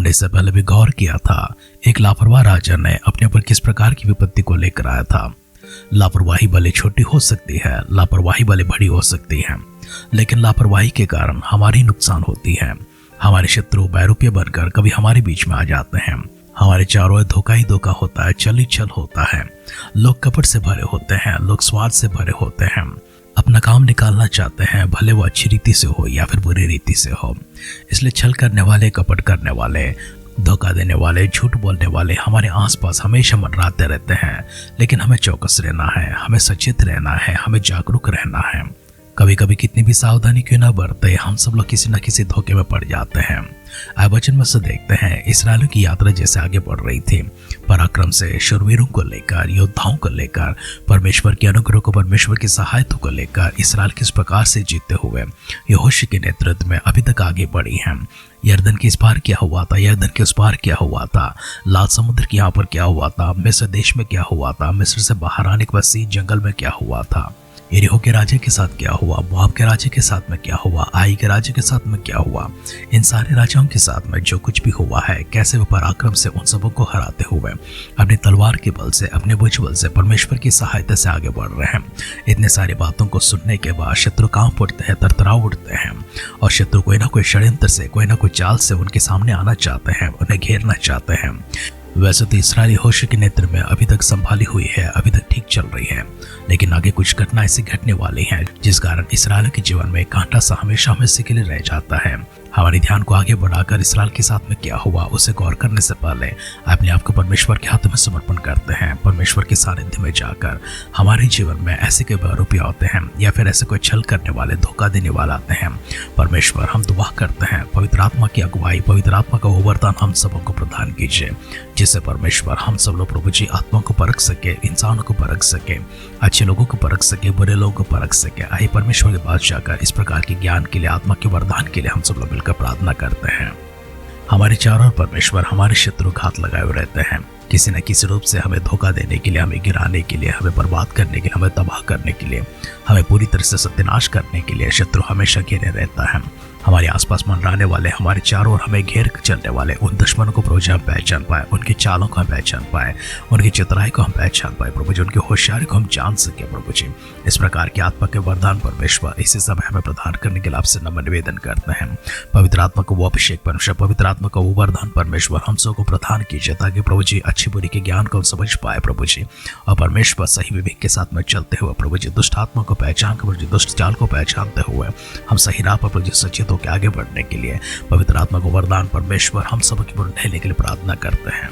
हमने इससे पहले भी गौर किया था, एक लापरवाह राजा ने अपने ऊपर किस प्रकार की विपत्ति को लेकर आया था। लापरवाही भले छोटी हो सकती है, लापरवाही भले बड़ी हो सकती है, लेकिन लापरवाही के कारण हमारी नुकसान होती है। हमारे शत्रु बैरूपिया बनकर कभी हमारे बीच में आ जाते हैं। हमारे चारों ओर धोखा ही धोखा होता है, छल ही छल होता है। लोग कपट से भरे होते हैं, लोग स्वार्थ से भरे होते हैं, अपना काम निकालना चाहते हैं, भले वो अच्छी रीति से हो या फिर बुरी रीति से हो। इसलिए छल करने वाले, कपट करने वाले, धोखा देने वाले, झूठ बोलने वाले हमारे आसपास हमेशा मंडराते रहते हैं। लेकिन हमें चौकस रहना है, हमें सचेत रहना है, हमें जागरूक रहना है। कभी कभी कितनी भी सावधानी क्यों ना बरते, हम सब लोग किसी न किसी धोखे में पड़ जाते हैं। आए वचन में से देखते हैं, इस्राएलियों की यात्रा जैसे आगे बढ़ रही थी, पराक्रम से, शूरवीरों को लेकर, योद्धाओं को लेकर, परमेश्वर के अनुग्रह को, परमेश्वर की सहायता को लेकर इस्राएल किस प्रकार से जीतते हुए यहोशू के नेतृत्व में अभी तक आगे बढ़ी है। यरदन के इस पार क्या हुआ था, यरदन के उस पार क्या हुआ था, लाल समुद्र के यहाँ पर क्या हुआ था, मिस्र देश में क्या हुआ था, मिस्र से बाहर आने के बाद सीन जंगल में क्या हुआ था, यरीहो के राजे के साथ क्या हुआ, मोआब के राजे के साथ में क्या हुआ, आई के राजे के साथ में क्या हुआ, इन सारे राजाओं के साथ में जो कुछ भी हुआ है, कैसे वो पराक्रम से उन सबों को हराते हुए अपनी तलवार के बल से, अपने भुज बल से, परमेश्वर की सहायता से आगे बढ़ रहे हैं। इतने सारी बातों को सुनने के बाद शत्रु कांप उठते हैं, तरतरा उठते हैं और शत्रु कोई ना कोई षड्यंत्र से, कोई ना कोई चाल से उनके सामने आना चाहते हैं, उन्हें घेरना चाहते हैं। वैसे तो इस्राएली यहोशू के नेतृत्व में अभी तक संभाली हुई है, अभी तक ठीक चल रही है, लेकिन आगे कुछ घटना ऐसी घटने वाली है जिस कारण इस्राएल के जीवन में कांटा सा हमेशा हमेशा के लिए रह जाता है। हमारे ध्यान को आगे बढ़ाकर इस्राएल के साथ में क्या हुआ उसे गौर करने से पहले अपने आप को परमेश्वर के हाथों में समर्पण करते हैं। परमेश्वर के सानिध्य में जाकर हमारे जीवन में ऐसे के बैरूपिया होते हैं या फिर ऐसे कोई छल करने वाले, धोखा देने वाले आते हैं। परमेश्वर, हम दुआ करते हैं, पवित्र आत्मा की अगुवाई, पवित्र आत्मा का वो वरदान हम सबों को प्रदान कीजिए, जिससे परमेश्वर हम सब लोग प्रभु जी आत्मा को परख सके, इंसानों को परख सके, अच्छे लोगों को परख सके, बुरे लोगों को परख सके। आइए परमेश्वर के पास जाकर इस प्रकार के ज्ञान के लिए, आत्मा के वरदान के लिए हम सब लोग मिलकर प्रार्थना करते हैं। हमारे चारों ओर परमेश्वर हमारे शत्रु घात लगाए हुए रहते हैं, किसी न किसी रूप से हमें धोखा देने के लिए, हमें गिराने के लिए, हमें बर्बाद करने के लिए, हमें तबाह करने के लिए, हमें पूरी तरह से सत्यानाश करने के लिए शत्रु हमेशा घेरे रहता है। हमारे आसपास मंडराने वाले, हमारे चारों ओर हमें घेर कर चलने वाले उन दुश्मनों को प्रभु जी हम पहचान पाए, उनकी चालों को हम पहचान पाए, उनकी चितराई को हम पहचान पाए प्रभु जी, उनकी होशियारी को हम जान सके प्रभु जी। इस प्रकार के आत्मा के वरदान परमेश्वर इसी समय हमें प्रदान करने के लिए आपसे नम्र निवेदन करते हैं। पवित्र आत्मा को वो अभिषेक परमेश्वर, पवित्र आत्मा का वो वरदान परमेश्वर हम सबको प्रदान कीजिए, ताकि प्रभु जी अच्छी बुरी के ज्ञान को हम समझ पाए प्रभु जी, और परमेश्वर सही विवेक के साथ में चलते हुए प्रभु जी दुष्ट आत्मा को पहचान कर, प्रभु जी दुष्ट चाल को पहचानते हुए हम सही राह पर प्रभु जी सचेत होकर आगे बढ़ने के लिए पवित्र आत्मा को वरदान परमेश्वर हम सब की ढहने के लिए प्रार्थना करते हैं।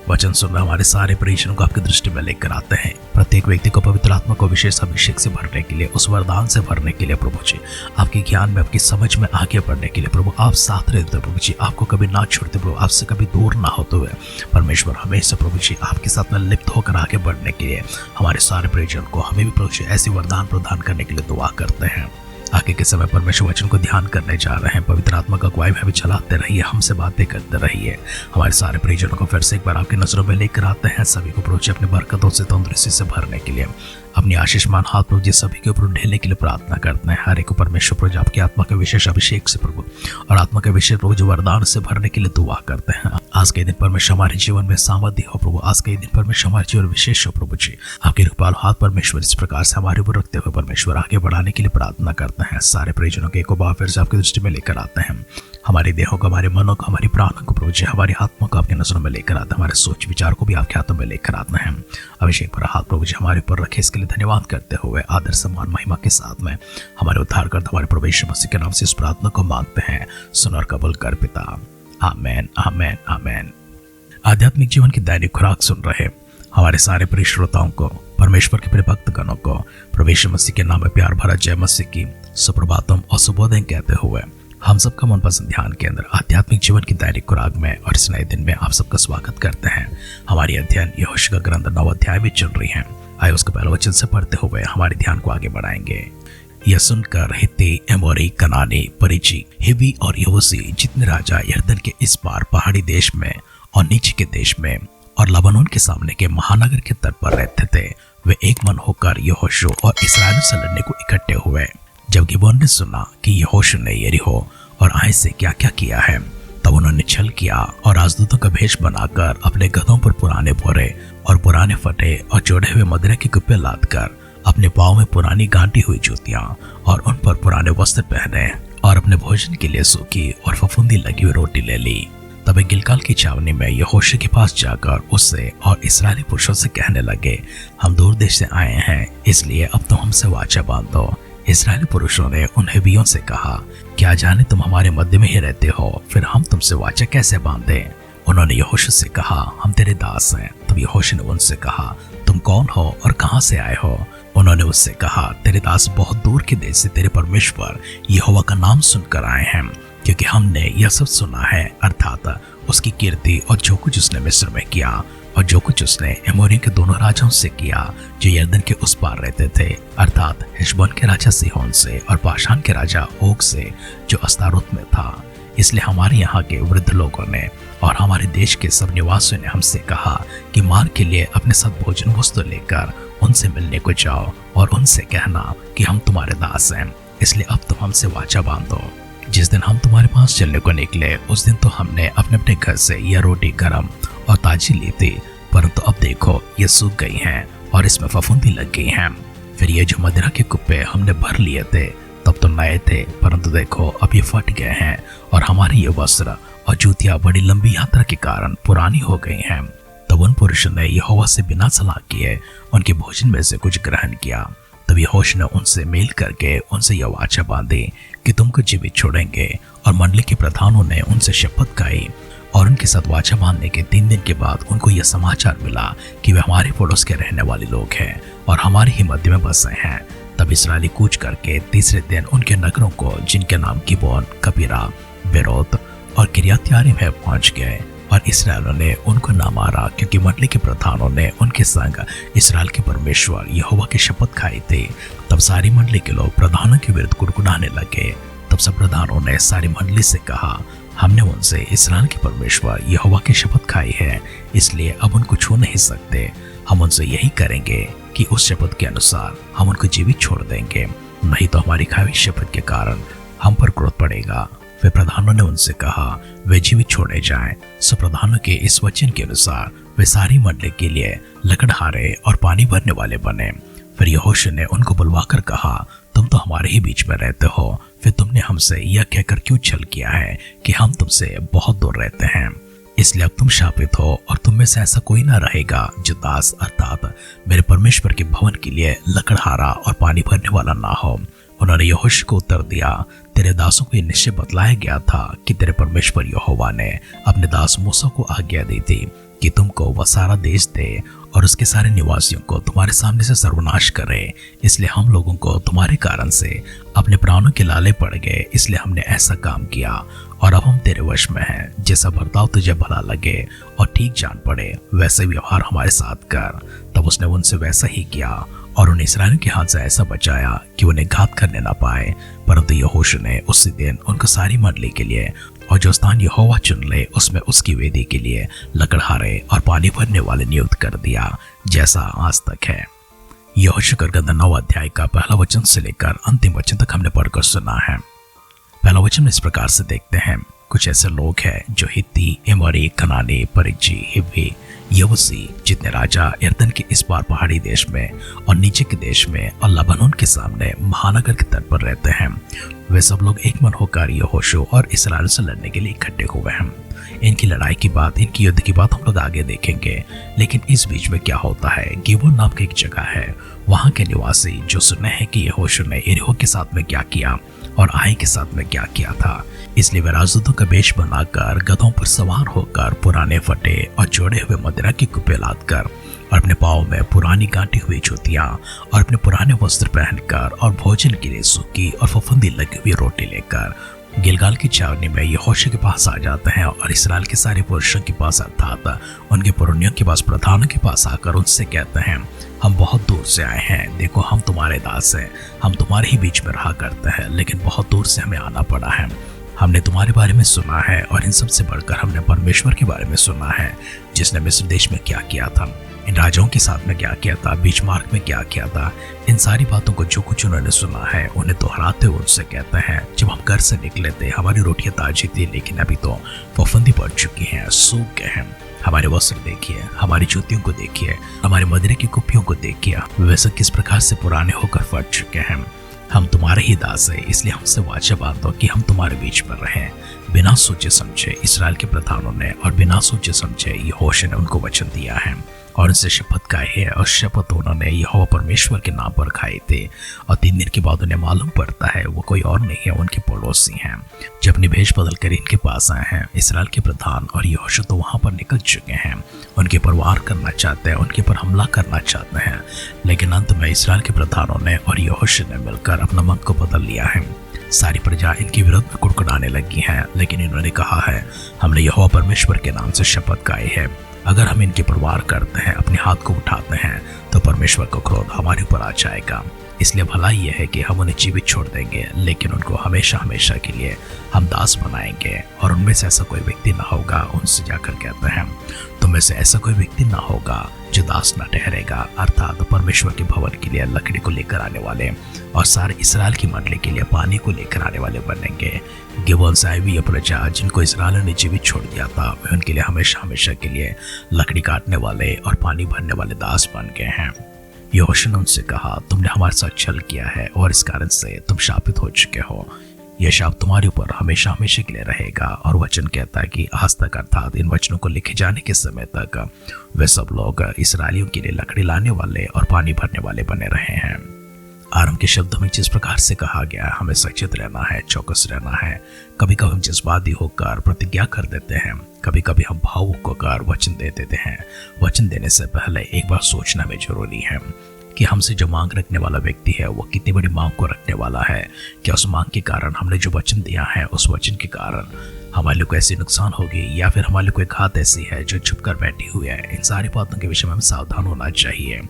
वचन सुनना हमारे सारे परिजनों को आपकी दृष्टि में लेकर आते हैं। प्रत्येक व्यक्ति को पवित्र आत्मा को विशेष अभिषेक से भरने के लिए, उस वरदान से भरने के लिए प्रभु जी, आपके ज्ञान में, आपकी समझ में आगे बढ़ने के लिए प्रभु आप साथ रहते प्रभु जी, आपको कभी ना छोड़ते प्रभु, आपसे कभी दूर ना होते हुए परमेश्वर हमेशा प्रभु जी आपके साथ में लिप्त होकर आगे बढ़ने के लिए हमारे सारे परिजन को हमें भी प्रभु जी ऐसी वरदान प्रदान करने के लिए दुआ करते हैं। आगे के समय परमेश्वर वचन को ध्यान करने जा रहे हैं। पवित्र आत्मा का अगुवाई में भी चलाते रहिए, हमसे बातें करते रहिए। हमारे सारे परिजनों को फिर से एक बार आपकी नजरों में लेकर आते हैं, सभी को प्रभु जी अपनी बरकतों से, तंदुरुस्ती से भरने के लिए, अपनी आशीषमान हाथ प्रभु जी सभी के ऊपर ढेलने के लिए प्रार्थना करते हैं। हर एक को परमेश्वर प्रभु आपकी आत्मा के विशेष अभिषेक से प्रभु और आत्मा के विशेष प्रभु जो वरदान से भरने के लिए दुआ करते हैं। आज के दिन परमेश्वर हमारे जीवन में सामर्थ्य हो प्रभु, आज के दिन परमेश्वर हमारे जीवन विशेष हो प्रभु जी, आपके कृपालु हाथ परमेश्वर इस प्रकार से हमारे ऊपर रखते हुए परमेश्वर आगे बढ़ाने के लिए प्रार्थना करते हैं। सारे परिजनों के एक बार फिर से आपकी दृष्टि में लेकर आते हैं। हमारे देहों को, हमारे मनों को, हमारी प्राणों को प्रभु जी, हमारी आत्मा को आपकी नजरों में लेकर आते हैं, हमारे सोच विचार को भी आपके हाथों में लेकर आते हैं। अभिषेक पर हाथ प्रभु जी हमारे ऊपर रखे, इसके लिए धन्यवाद करते हुए आदर सम्मान महिमा के साथ में हमारे उद्धारकर्ता हमारे प्रभु यीशु मसीह के नाम से इस प्रार्थना को मांगते हैं, सुन और कबूल कर पिता, आमेन आमेन आमेन। आध्यात्मिक जीवन की दैनिक खुराक सुन रहे हमारे सारे प्रिय श्रोताओं को, परमेश्वर के प्रिय भक्तगणों को प्रभु यीशु मसीह के नाम में प्यार भरा जय मसीह की सुप्रभातम और शुभोदय कहते हुए हम सबका मनपसंद ध्यान केंद्र आध्यात्मिक जीवन की दैनिक खुराक में और इस नए दिन में आप सबका स्वागत करते हैं। हमारी अध्ययन यहोशू का ग्रंथ 9 अध्याय में चल रही है। आइए उसका पहला वचन से पढ़ते हुए हमारे ध्यान को आगे बढ़ाएंगे। यह सुनकर हित्ती, एमोरी, कनानी, परिजी, हिवी और यबूसी जितने राजा यरदन के इस पार पहाड़ी देश में और नीचे के देश में और लबानोन के सामने के महानगर के तट पर रहते थे, वे एक मन होकर यहोशू और इस्राएल से लड़ने को इकट्ठे हुए। जब गिबोन ने सुना कि यहोशू ने यरीहो और आई से क्या क्या किया है, तब उन्होंने छल किया और राजदूतों का भेष बनाकर अपने गधों पर पुराने बोरे और पुराने फटे और जोड़े हुए मदिरा के कुप्पे लादकर अपने पाँव में पुरानी गांठी हुई जूतियां और उन पर पुराने वस्त्र पहने और अपने भोजन के लिए सूखी और फफूंदी लगी हुई रोटी ले ली। तब गिलगाल की छावनी में यहोशू के पास जाकर उससे और इस्राएली पुरुषों से कहने लगे, हम दूर देश से आए हैं, इसलिए अब तुम हमसे वाचा बांधो। इस्राएली पुरुषों ने उन हिब्बियों से कहा, क्या जाने तुम हमारे मध्य में ही रहते हो, फिर हम तुमसे वाचा कैसे बांधे। उन्होंने यहोशू से कहा, हम तेरे दास हैं। तब यहोशू ने उनसे कहा, तुम कौन हो और कहां से आए हो। उन्होंने उससे कहा, तेरे दास बहुत दूर के देश से तेरे परमेश्वर यहोवा का नाम सुनकर आए हैं, क्योंकि हमने यह सब सुना है, अर्थात उसकी कीर्ति और जो कुछ उसने मिस्र में किया और जो कुछ उसने एमोरियों के दोनों राजाओं से किया जो यरदन के उस पार रहते थे, अर्थात हेशबोन के राजा सीहोन से और बाशान के राजा ओग से जो अस्तारोत में था। इसलिए हमारे यहाँ के वृद्ध लोगों ने और हमारे देश के सब निवासियों ने हमसे कहा कि मार्ग के लिए अपने साथ भोजन वस्तु लेकर उनसे मिलने को जाओ और उनसे कहना कि हम तुम्हारे दास हैं, इसलिए अब तुम हमसे वाचा बांधो। जिस दिन हम तुम्हारे पास चलने को निकले उस दिन तो हमने अपने अपने घर से यह रोटी गरम और ताजी ली थी, परंतु अब देखो ये सूख गई हैं और इसमें फफूंदी लग गई हैं। फिर ये जो मदिरा के कुप्पे हमने भर लिए थे तब तो नए थे, परंतु देखो अब ये फट गए हैं और हमारे ये वस्त्र और जूतियां बड़ी लंबी यात्रा के कारण पुरानी हो गई हैं। तब उन पुरुषों ने यहोवा से बिना सलाह किए उनके भोजन में से कुछ ग्रहण किया। तब यहोशू ने उनसे मेल करके उनसे यह वाचा बांधी कि तुमको जीवित छोड़ेंगे, और मंडली के प्रधानों ने उनसे शपथ खाई। और उनके साथ वाचा बांधने के 3 दिन के बाद उनको यह समाचार मिला कि वे हमारे पड़ोस के रहने वाले लोग हैं और हमारे ही मध्य में बसे हैं। तब इस्राएली कूच करके तीसरे दिन उनके नगरों को, जिनके नाम गिबोन, कबीरा, बेरोत और किर्यत्यारीम है, पहुंच गए। और इसराइलियों ने उनको न मारा, क्योंकि मंडली के प्रधानों ने उनके संग इस्राएल के परमेश्वर यहोवा की शपथ खाई थी। तब सारी मंडली के लोग प्रधानों के विरुद्ध कुड़कुड़ाने लगे। तब सब प्रधानों ने सारी मंडली से कहा, हमने उनसे इस्राएल के परमेश्वर यहोवा की शपथ खाई है, इसलिए अब उनको छू नहीं सकते। हम उनसे यही करेंगे कि उस शपथ के अनुसार हम उनको जीवित छोड़ देंगे, नहीं तो हमारी खाई शपथ के कारण हम पर क्रोध पड़ेगा। वे प्रधानों ने उनसे कहा, वे जीवित छोड़े जाएं। सो प्रधानों के इस वचन के अनुसार वे सारी मंडली के लिए लकड़हारे और पानी भरने वाले बने। फिर यहोशू ने उनको बुलवाकर कहा, तुम तो हमारे ही बीच में रहते हो, फिर तुमने हमसे यह कहकर क्यों छल किया है कि हम तुमसे बहुत दूर रहते हैं। इसलिए अब तुम शापित हो और तुम में से ऐसा कोई ना रहेगा जो दास अर्थात मेरे परमेश्वर के भवन के लिए लकड़हारा और पानी भरने वाला ना हो। उन्होंने यहोशू को उत्तर दिया, तेरे दासों को यह निश्चय बतलाया गया था कि तेरे परमेश्वर यहोवा ने अपने दास मूसा को आज्ञा दी थी कि तुमको वह सारा देश दे और उसके सारे निवासियों को तुम्हारे सामने से सर्वनाश करे। इसलिए हम लोगों को तुम्हारे कारण से अपने प्राणों के लाले पड़ गए, इसलिए हमने ऐसा काम किया और अब हम तेरे वश में हैं। जैसा बर्ताव तुझे भला लगे और ठीक जान पड़े वैसे व्यवहार हमारे साथ कर। तब उसने उनसे वैसा ही किया और उन्हें इस्राएलियों के हाथ से ऐसा बचाया कि उन्हें घात करने न पाए। परंतु यहोशू ने उसी दिन उनको सारी मंडली के लिए और जो स्थान यहोवा चुन ले उसमें उसकी वेदी के लिए लकड़हारे और पानी भरने वाले नियुक्त कर दिया, जैसा आज तक है। यहोशू का ग्रंथ 9 अध्याय का पहला वचन से लेकर अंतिम वचन तक हमने पढ़कर सुना है। पहला वचन इस प्रकार से देखते हैं, कुछ ऐसे लोग हैं जो हित्ती, एमोरी, कनानी, परिज्जी, हिब्बी, यबूसी, जितने राजा यरदन के इस पार पहाड़ी देश में और नीचे के देश में और लबानोन के सामने महानगर के तट पर रहते हैं, वे सब लोग एक मन होकर यहोशू और इस्राएल से लड़ने के लिए इकट्ठे हुए हैं। इनकी लड़ाई की बात, इनकी युद्ध की बात हम लोग आगे देखेंगे, लेकिन इस बीच में क्या होता है, गिबोन नाम की एक जगह है, वहां के निवासी जो सुने हैं कि यहोशू ने यरीहो के साथ में क्या किया और आई के साथ में क्या किया था, इसलिए वे राजदूतों का वेश बनाकर गधों पर सवार होकर पुराने फटे और जोड़े हुए मदिरा के कुप्पे लादकर और अपने पाँव में पुरानी गांठी हुई जूतियां और अपने पुराने वस्त्र पहनकर और भोजन के लिए सूखी और फफूंदी लगी हुई रोटी लेकर गिलगाल की छावनी में यहोशू के पास आ जाते हैं और इस्राएल के सारे पुरुषों के पास अर्थात उनके पुरनियों के पास, प्रधानों के पास आकर उनसे कहते हैं, हम बहुत दूर से आए हैं, देखो हम तुम्हारे दास हैं, हम तुम्हारे ही बीच में रहा करते हैं, लेकिन बहुत दूर से हमें आना पड़ा है। हमने तुम्हारे बारे में सुना है और इन सबसे बढ़कर हमने परमेश्वर के बारे में सुना है, जिसने मिस्र देश में क्या किया था, इन राजाओं के साथ में क्या किया था, बीच मार्ग में क्या किया था। इन सारी बातों को जो कुछ उन्होंने सुना है उन्हें दोहराते हुए उनसे कहते हैं, जब हम घर से निकले थे हमारी रोटियां ताजी थी, लेकिन अभी तो फफूंदी पड़ चुकी हैं, सूख गए हैं। हमारे वस्त्र देखिए, हमारी जूतियों को देखिए, हमारे मदिरे की कुप्पियों को देखिए, वे सब किस प्रकार से पुराने होकर फट चुके हैं। हम तुम्हारे ही दास है, इसलिए हमसे वाचा बांधो कि हम तुम्हारे बीच पर रहें। बिना सोचे समझे इसराइल के प्रधानों ने और बिना सोचे समझे यहोशू ने उनको वचन दिया है और उनसे शपथ खाई है, और शपथ उन्होंने यहोवा परमेश्वर के नाम पर खाए थे। और 3 दिन के बाद उन्हें मालूम पड़ता है वो कोई और नहीं है, उनके पड़ोसी हैं। जब अपनी भेष बदल कर इनके पास आए हैं, इसराइल के प्रधान और यहोशू तो वहां पर निकल चुके हैं, उनके पर वार करना चाहते हैं, उनके पर हमला करना चाहते हैं। लेकिन अंत में इसराइल के प्रधानों ने और यहोशू ने मिलकर अपना मन को बदल लिया है। सारी प्रजा इनके विरोध में कुड़कुड़ाने लगी है, लेकिन इन्होंने कहा है, हमने यहोवा परमेश्वर के नाम से शपथ खाई है, अगर हम इनके पर वार करते हैं, अपने हाथ को उठाते हैं, तो परमेश्वर का क्रोध हमारे ऊपर आ जाएगा। इसलिए भलाई यह है कि हम उन्हें जीवित छोड़ देंगे, लेकिन उनको हमेशा हमेशा के लिए हम दास बनाएंगे। और उनमें से ऐसा कोई व्यक्ति ना होगा, उनसे जाकर कहते हैं, तुम में से ऐसा कोई व्यक्ति ना होगा जो दास न ठहरेगा, अर्थात परमेश्वर के भवन के लिए लकड़ी को लेकर आने वाले और सारे इसराइल की मंडली के लिए पानी को लेकर आने वाले बनेंगे। गिबोन से आई हुई प्रजा जिनको इसराइल ने जीवित छोड़ दिया था, वे उनके लिए हमेशा हमेशा के लिए लकड़ी काटने वाले और पानी भरने वाले दास बन गए हैं। यहोशू ने उनसे कहा, तुमने हमारे साथ छल किया है और इस कारण से तुम शापित हो चुके हो। यह शाप तुम्हारे ऊपर हमेशा हमेशा के लिए रहेगा। और वचन कहता है कि आज तक, अर्थात इन वचनों को लिखे जाने के समय तक, वे सब लोग इसराइलियों के लिए लकड़ी लाने वाले और पानी भरने वाले बने रहे हैं। आरंभ के शब्दों में जिस प्रकार से कहा गया, हमें सचेत रहना है, चौकस रहना है। कभी कभी हम जज्बाती होकर प्रतिज्ञा कर देते हैं, कभी कभी हम भावुक होकर वचन दे देते हैं। वचन देने से पहले एक बार सोचना भी जरूरी है कि हमसे जो मांग रखने वाला व्यक्ति है वो कितनी बड़ी मांग को रखने वाला है। क्या उस मांग के कारण हमने जो वचन दिया है, उस वचन के कारण हमारे लिए कोई ऐसी नुकसान होगी, या फिर हमारे लिए कोई घात ऐसी है जो छुप कर बैठी हुई है। इन सारी बातों के विषय में हमें सावधान होना चाहिए।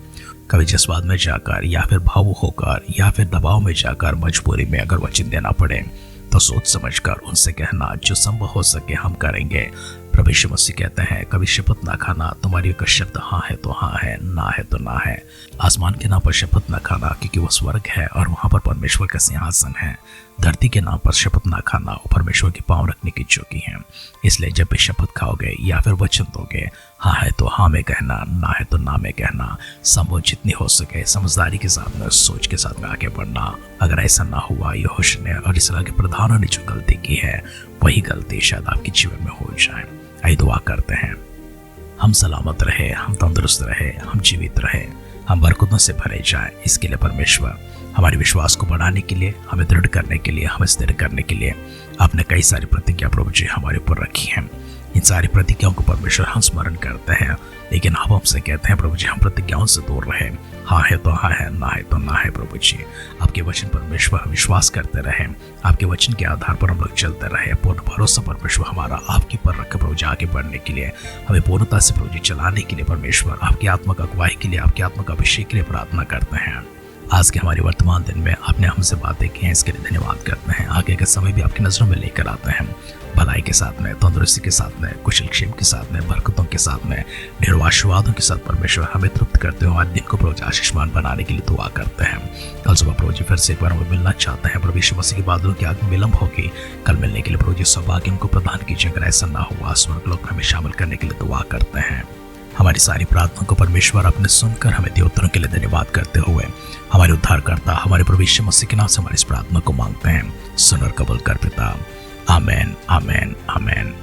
कभी जज्बात में जाकर या फिर भावुक होकर या फिर दबाव में जाकर मजबूरी में अगर वचन देना पड़े, तो सोच समझकर उनसे कहना, जो संभव हो सके हम करेंगे। प्रभु यीशु मसीह कहते हैं, कभी शपथ ना खाना, तुम्हारी एक शब्द हाँ है तो हाँ है, ना है तो ना है। आसमान के नाम पर शपथ ना खाना, क्योंकि वो स्वर्ग है और वहां पर परमेश्वर का सिंहासन है। धरती के नाम पर शपथ ना खाना, वो परमेश्वर के पांव रखने की चौकी है। इसलिए जब भी शपथ खाओगे या फिर वचन दोगे, हाँ है तो हाँ में कहना, ना है तो ना में कहना। संभव जितनी हो सके समझदारी के साथ में, सोच के साथ में आगे बढ़ना। अगर ऐसा ना हुआ, यहोशू ने और इसराइल के प्रधानों ने जो गलती की है, वही गलती शायद आपके जीवन में हो जाए। आइए दुआ करते हैं। हम सलामत रहे, हम तंदुरुस्त रहे, हम जीवित रहे, हम बरकतों से भरे जाएं। इसके लिए परमेश्वर हमारे विश्वास को बढ़ाने के लिए, हमें दृढ़ करने के लिए, हमें स्थिर करने के लिए आपने कई सारी प्रतिज्ञा प्रभु जी हमारे ऊपर रखी हैं। इन सारी प्रतिज्ञाओं को परमेश्वर हम स्मरण करते हैं, लेकिन आप हमसे कहते हैं प्रभु जी हम प्रतिज्ञाओं से दूर रहें। हाँ है तो हाँ है, ना है तो ना है। प्रभु जी आपके वचन परमेश्वर हम विश्वास करते रहें, आपके वचन के आधार पर हम लोग चलते रहे। पूर्ण भरोसा परमेश्वर हमारा आपके पर रखे प्रभु जी, आगे बढ़ने के लिए, हमें पूर्णता से प्रभु जी चलाने के लिए परमेश्वर आपकी आत्मा का अगुवाई के लिए, आपकी आत्मा का अभिषेक के लिए प्रार्थना करते हैं। आज के हमारे वर्तमान दिन में आपने हमसे बातें की हैं, इसके लिए धन्यवाद करते हैं। आगे का समय भी आपकी नजरों में लेकर आते हैं, भलाई के साथ में, तंदुरुस्ती के साथ में, कुशल क्षेम के साथ में, बरकतों के साथ में, ढेरों आशीर्वादों के साथ परमेश्वर हमें तृप्त करते हुए आज दिन को प्रभु आशीषमान बनाने के लिए दुआ करते हैं। कल सुबह प्रभु जी फिर से एक बार हमें मिलना चाहते हैं। प्रभु यीशु मसीह के बादलों की आग में विलंब होगी, कल मिलने के लिए प्रभु जी सौभाग्य उनको प्रदान कीजिए। अगर ऐसा ना हुआ, स्वर्ग लोक में हमें शामिल करने के लिए दुआ करते हैं। हमारी सारी प्रार्थनाओं को परमेश्वर अपने सुनकर हमें दे उत्तरों के लिए धन्यवाद करते हुए हमारे उद्धारकर्ता हमारे प्रभु यीशु मसीह के नाम से हमारी इस प्रार्थना को मांगते हैं। सुन और कबूल कर पिता, आमेन आमेन आमेन।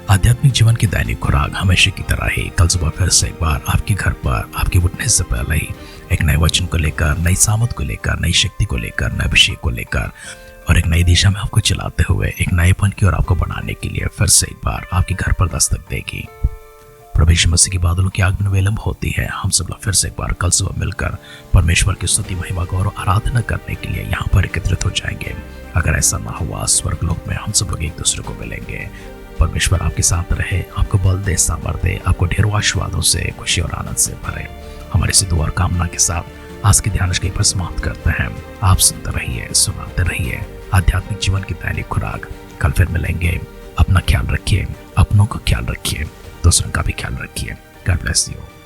आध्यात्मिक जीवन की दैनिक खुराक हमेशा की तरह ही कल सुबह फिर से एक बार आपके घर पर आपके उठने से पहले ही एक नए वचन को लेकर, नई सामत को लेकर, नई शक्ति को लेकर, नए अभिषेक को लेकर और एक नई दिशा में आपको चलाते हुए एक नएपन की ओर आपको बढ़ाने के लिए फिर से एक बार आपके घर पर दस्तक देगी। प्रभु यीशु मसीह के बादलों की आगमन विलंब होती है। हम सब लोग फिर से एक बार कल सुबह मिलकर परमेश्वर की स्तुति, महिमा, गौरव, आराधना करने के लिए यहाँ पर एकत्रित हो जाएंगे। अगर ऐसा ना हुआ, स्वर्ग लोक में हम सब लोग एक दूसरे को मिलेंगे। परमेश्वर आपके साथ रहे, आपको बल दे, सामर्थ्य दे, आपको ढेरों आशीर्वादों से, खुशी और आनंद से भरे। हमारे से दुआ और कामना के साथ आज के ध्यान कहीं पर समाप्त करते हैं। आप सुनते रहिए, सुनाते रहिए आध्यात्मिक जीवन की दैनिक खुराक कल फिर मिलेंगे। अपना ख्याल रखिए, अपनों का ख्याल रखिए, दूसरों का भी ख्याल रखिए। God bless you.